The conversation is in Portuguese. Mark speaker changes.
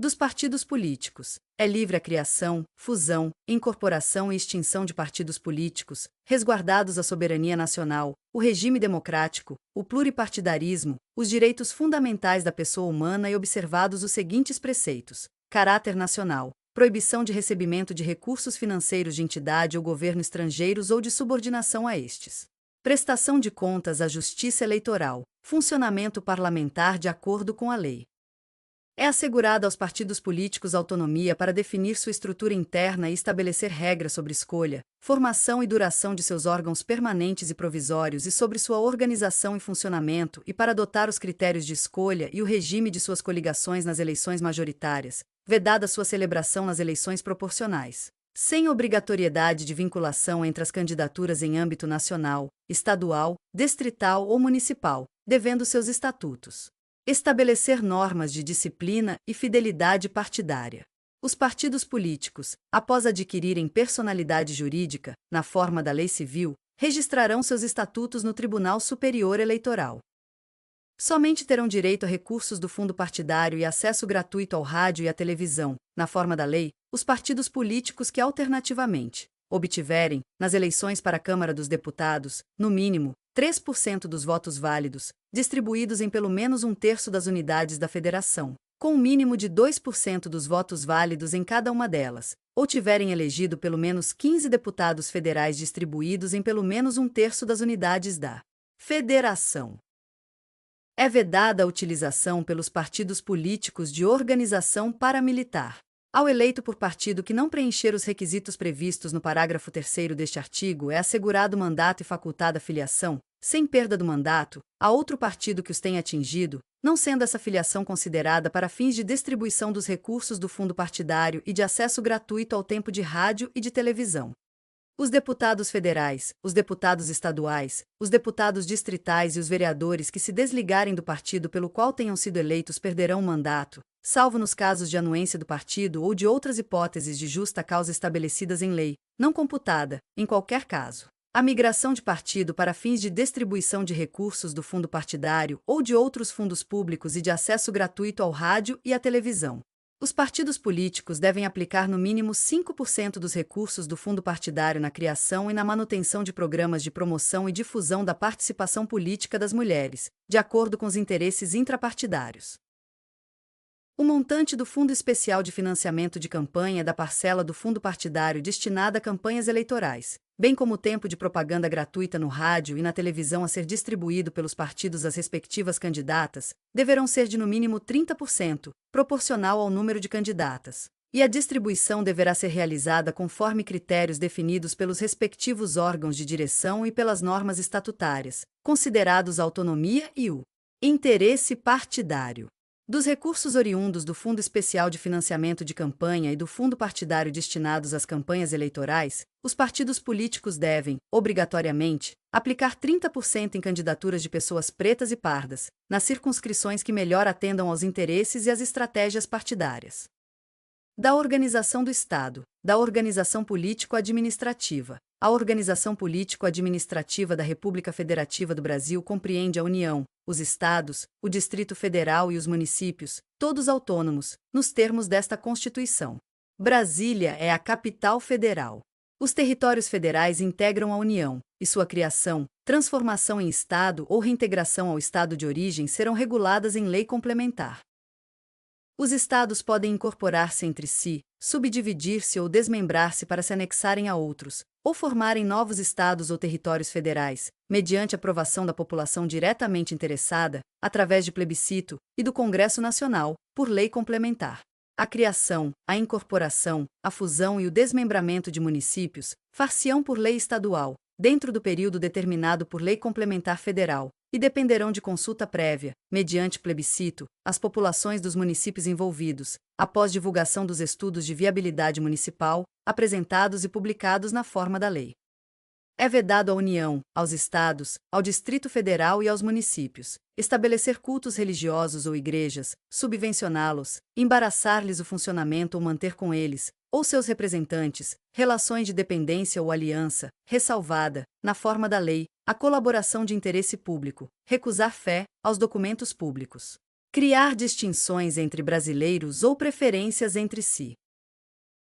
Speaker 1: Dos partidos políticos. É livre a criação, fusão, incorporação e extinção de partidos políticos, resguardados a soberania nacional, o regime democrático, o pluripartidarismo, os direitos fundamentais da pessoa humana e observados os seguintes preceitos: caráter nacional, proibição de recebimento de recursos financeiros de entidade ou governo estrangeiros ou de subordinação a estes. Prestação de contas à Justiça Eleitoral, funcionamento parlamentar de acordo com a lei. É assegurada aos partidos políticos autonomia para definir sua estrutura interna e estabelecer regras sobre escolha, formação e duração de seus órgãos permanentes e provisórios e sobre sua organização e funcionamento e para adotar os critérios de escolha e o regime de suas coligações nas eleições majoritárias, vedada sua celebração nas eleições proporcionais. Sem obrigatoriedade de vinculação entre as candidaturas em âmbito nacional, estadual, distrital ou municipal, devendo seus estatutos estabelecer normas de disciplina e fidelidade partidária. Os partidos políticos, após adquirirem personalidade jurídica, na forma da lei civil, registrarão seus estatutos no Tribunal Superior Eleitoral. Somente terão direito a recursos do fundo partidário e acesso gratuito ao rádio e à televisão, na forma da lei, os partidos políticos que alternativamente obtiverem, nas eleições para a Câmara dos Deputados, no mínimo, 3% dos votos válidos, distribuídos em pelo menos um terço das unidades da federação, com um mínimo de 2% dos votos válidos em cada uma delas, ou tiverem elegido pelo menos 15 deputados federais distribuídos em pelo menos um terço das unidades da federação. É vedada a utilização pelos partidos políticos de organização paramilitar. Ao eleito por partido que não preencher os requisitos previstos no parágrafo 3º deste artigo é assegurado mandato e facultada filiação, sem perda do mandato, a outro partido que os tenha atingido, não sendo essa filiação considerada para fins de distribuição dos recursos do fundo partidário e de acesso gratuito ao tempo de rádio e de televisão. Os deputados federais, os deputados estaduais, os deputados distritais e os vereadores que se desligarem do partido pelo qual tenham sido eleitos perderão o mandato, salvo nos casos de anuência do partido ou de outras hipóteses de justa causa estabelecidas em lei, não computada, em qualquer caso. A migração de partido para fins de distribuição de recursos do fundo partidário ou de outros fundos públicos e de acesso gratuito ao rádio e à televisão. Os partidos políticos devem aplicar no mínimo 5% dos recursos do fundo partidário na criação e na manutenção de programas de promoção e difusão da participação política das mulheres, de acordo com os interesses intrapartidários. O montante do Fundo Especial de Financiamento de Campanha é da parcela do fundo partidário destinada a campanhas eleitorais, bem como o tempo de propaganda gratuita no rádio e na televisão a ser distribuído pelos partidos às respectivas candidatas, deverão ser de no mínimo 30%, proporcional ao número de candidatas. E a distribuição deverá ser realizada conforme critérios definidos pelos respectivos órgãos de direção e pelas normas estatutárias, considerados a autonomia e o interesse partidário. Dos recursos oriundos do Fundo Especial de Financiamento de Campanha e do Fundo Partidário destinados às campanhas eleitorais, os partidos políticos devem, obrigatoriamente, aplicar 30% em candidaturas de pessoas pretas e pardas, nas circunscrições que melhor atendam aos interesses e às estratégias partidárias. Da organização do Estado, da organização político-administrativa. A organização político-administrativa da República Federativa do Brasil compreende a União, os Estados, o Distrito Federal e os municípios, todos autônomos, nos termos desta Constituição. Brasília é a capital federal. Os territórios federais integram a União, e sua criação, transformação em Estado ou reintegração ao Estado de origem serão reguladas em lei complementar. Os Estados podem incorporar-se entre si, subdividir-se ou desmembrar-se para se anexarem a outros, ou formarem novos estados ou territórios federais, mediante aprovação da população diretamente interessada, através de plebiscito, e do Congresso Nacional, por lei complementar. A criação, a incorporação, a fusão e o desmembramento de municípios far-se-ão por lei estadual, dentro do período determinado por lei complementar federal, e dependerão de consulta prévia, mediante plebiscito, às populações dos municípios envolvidos, após divulgação dos estudos de viabilidade municipal, apresentados e publicados na forma da lei. É vedado à União, aos Estados, ao Distrito Federal e aos municípios, estabelecer cultos religiosos ou igrejas, subvencioná-los, embaraçar-lhes o funcionamento ou manter com eles, ou seus representantes, relações de dependência ou aliança, ressalvada, na forma da lei, a colaboração de interesse público, recusar fé aos documentos públicos. Criar distinções entre brasileiros ou preferências entre si.